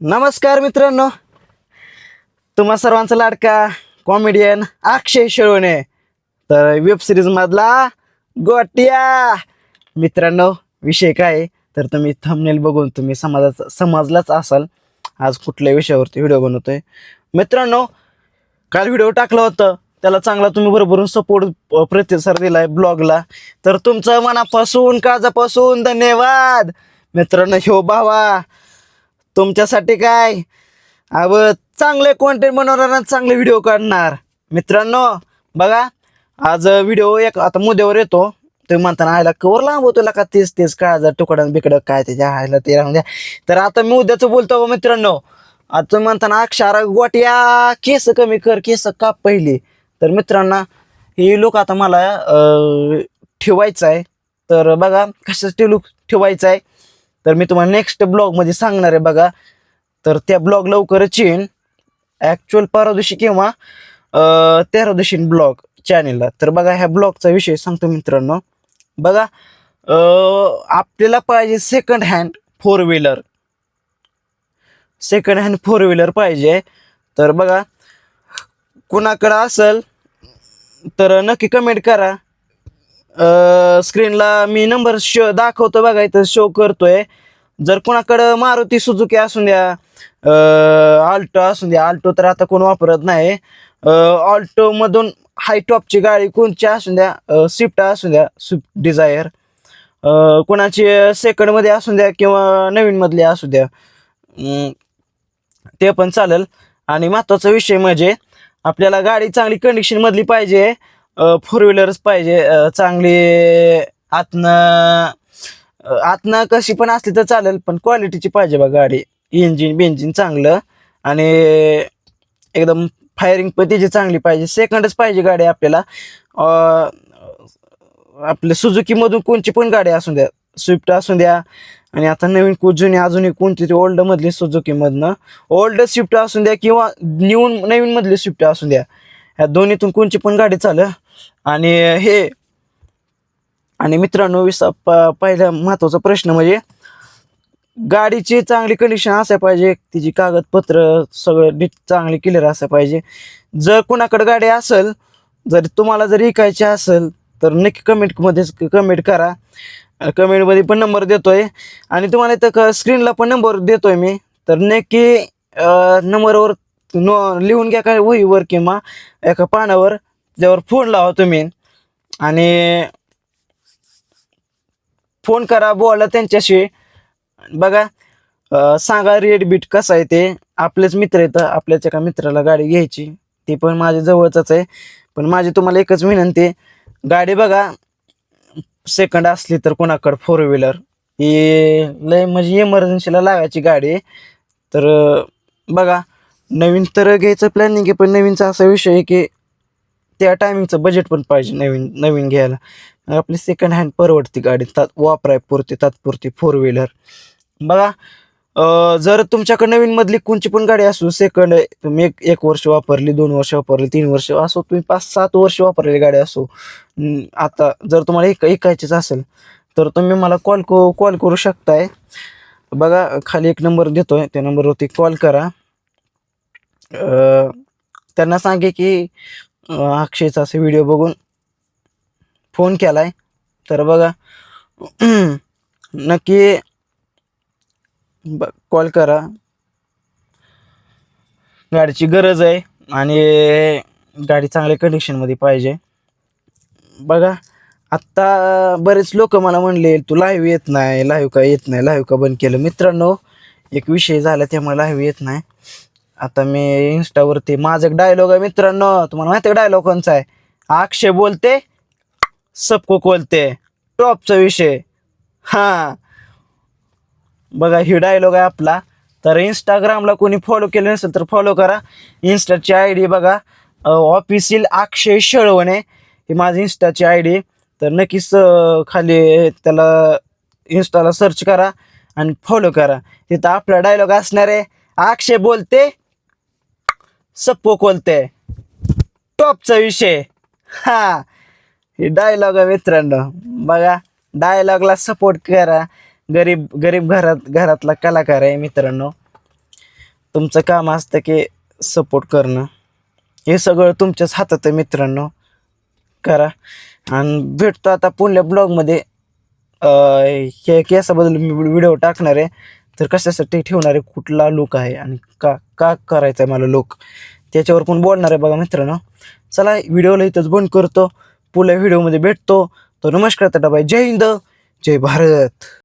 नमस्कार मित्रांनो, तुम्हा सर्वांचा लाडका कॉमेडियन अक्षय शेळवणे. तर वेब सिरीज मधला गोट्या. मित्रांनो, विषय काय आहे तर तुम्ही थंबनेल बघून तुम्ही समजलाच असाल आज कुठल्या विषयावरती व्हिडिओ बनवतोय. मित्रांनो, काल व्हिडिओ टाकला होता, त्याला चांगला तुम्ही भरभरून सपोर्ट प्रतिसाद दिलाय ब्लॉगला. तर तुमचं मनापासून काळजापासून धन्यवाद. मित्रांनो, ह्यो भावा तुमच्यासाठी काय चांगले कॉन्टेंट बनवणार आणि चांगले व्हिडिओ काढणार. मित्रांनो बघा, आज व्हिडिओ एक आता मुद्द्यावर येतो. तुम्ही म्हणताना आयला कवर लांबवतो का तेच तेच काळजा तुकडं बिकडं काय त्याच्या आयला ते राहून द्या. तर आता मी उद्याचं बोलतो मित्रांनो. आता तुम्ही म्हणताना अक्षारा गोट्या केस कमी कर, केस काप पहिली. तर मित्रांनो, हे लोक आता मला ठेवायचं आहे. तर बघा कशासाठी लोक ठेवायचं आहे तर मी तुम्हाला नेक्स्ट ब्लॉगमध्ये सांगणार आहे बघा. तर त्या ब्लॉग लवकरच येईन, ॲक्च्युअल परवा दिवशी किंवा 13 दिवशी ब्लॉग चॅनेलला. तर बघा, ह्या ब्लॉगचा विषय सांगतो मित्रांनो. बघा, आपल्याला पाहिजे सेकंड हँड फोर व्हीलर पाहिजे. तर बघा, कुणाकडं असेल तर नक्की कमेंट करा. स्क्रीनला मी नंबर दाखवतो बघा, इथं शो करतोय. जर कोणाकडं मारुती सुझुकी असून द्या, आल्टो असून द्या. आल्टो तर आता कोण वापरत नाही. ऑल्टो मधून हाय टॉपची गाडी कोणची असून द्या, स्विफ्ट असून द्या, स्विफ्ट डिझायर. कोणाची सेकंड मध्ये असून द्या किंवा नवीन मधली असू द्या, ते पण चालेल. आणि महत्वाचा विषय म्हणजे आपल्याला गाडी चांगली कंडिशन मधली पाहिजे. फोर व्हीलरच पाहिजे, चांगली. आतनं कशी पण असली तर चालेल, पण क्वालिटीची पाहिजे बघा गाडी. इंजिन चांगलं आणि एकदम फायरिंग पण त्याची चांगली पाहिजे. सेकंडच पाहिजे गाडी आपल्याला. आपल्या सुझुकीमधून कोणची पण गाडी असून द्या, स्विफ्ट असून द्या, आणि आता नवीन जुनी अजूनही कोणती ओल्ड मधली सुझुकीमधनं ओल्ड स्विफ्ट असून द्या किंवा नवीन मधली स्विफ्ट असून द्या. ह्या दोन्हीतून कोणची पण गाडी चालेल. आणि मित्रांनो, पहिला महत्वाचा प्रश्न म्हणजे गाडीची चांगली कंडिशन असायला पाहिजे. तिची कागदपत्र सगळं नीट चांगली क्लिअर असायला पाहिजे. जर कोणाकडे गाडी असेल, जर तुम्हाला जर विकायची असेल तर नक्की कमेंटमध्ये कमेंट करा. कमेंटमध्ये पण नंबर देतोय आणि तुम्हाला इथं स्क्रीनला पण नंबर देतोय मी. तर नक्की नंबरवर लिहून घ्या, काय वहीवर किंवा एका पानावर, ज्यावर फोन लावा तुम्ही आणि फोन करा, बोला त्यांच्याशी. बघा, सांगा रेट बीट कसं आहे ते. आपलेच मित्र येतं, आपल्याच एका मित्राला गाडी घ्यायची, ती पण माझ्या जवळचाच आहे. पण माझी तुम्हाला एकच विनंती, गाडी बघा सेकंड असली तर कोणाकडं फोर व्हीलर ही लय म्हणजे इमर्जन्सीला लागायची गाडी. तर बघा, नवीन तर घ्यायचं प्लॅनिंग आहे, पण नवीनचा असा विषय आहे की त्या टायमिंगचं बजेट पण पाहिजे नवीन घ्यायला. आपली सेकंड हँड परवडती गाडी, तात्पुरती फोर व्हीलर. बघा, जर तुमच्याकडे नवीन मधली कोणची पण गाडी असू, सेकंड तुम्ही एक वर्ष वापरली, 2 वर्ष वापरली, 3 वर्ष असो, तुम्ही 5-7 वर्ष वापरलेली गाडी असो, आता जर तुम्हाला ऐकायचीच असेल तर तुम्ही मला कॉल करू शकताय. बघा, खाली एक नंबर देतोय, त्या नंबरवरती कॉल करा. त्यांना सांगे की अक्षयचा असे व्हिडिओ बघून फोन केलाय. तर बघा, नक्की कॉल करा. गाडीची गरज आहे आणि गाडी चांगल्या कंडिशनमध्ये पाहिजे. बघा, आत्ता बरेच लोक मला म्हणले तू लाईव्ह येत नाही, लाईव्ह का बंद केलं. मित्रांनो, एक विषय झाला त्यामुळे लाईव्ह येत नाही. आता मी इंस्टावरती माझा एक डायलॉग आहे मित्रांनो, तुम्हाला माहिती आहे डायलॉग कोणचा आहे? अक्षय बोलते सबको खोलते, टॉपचा विषय. हां, बघा, ही डायलॉग आहे आपला. तर इंस्टाग्रामला कोणी फॉलो केलं नसेल तर फॉलो करा. इंस्टाची ID बघा, ऑफिशियल अक्षय शेळवणे ही माझी इंस्टाची ID. तर नक्कीच खाली त्याला इंस्टाला सर्च करा आणि फॉलो करा. तिथं आपला डायलॉग असणार आहे, अक्षय बोलते सबको खोलते, टॉपचा विषय. हा, हे डायलॉग आहे मित्रांनो. बघा, डायलॉगला सपोर्ट करा. गरीब घरातला कलाकार आहे मित्रांनो. तुमचं काम असतं की सपोर्ट करणं. हे सगळं तुमच्याच हातात आहे मित्रांनो. करा. आणि भेटतो आता पुढल्या ब्लॉगमध्ये. हे केसाबद्दल मी व्हिडिओ टाकणार आहे. तर कशासाठी ठेवणार आहे, कुठला लुक आहे आणि का का करायचा आहे मला लुक, त्याच्यावर पण बोलणार आहे बघा मित्रांनो. चला व्हिडिओला इथंच बंद करतो. पुढल्या व्हिडिओमध्ये भेटतो. तर नमस्कार टाटा बाय. जय हिंद, जय भारत.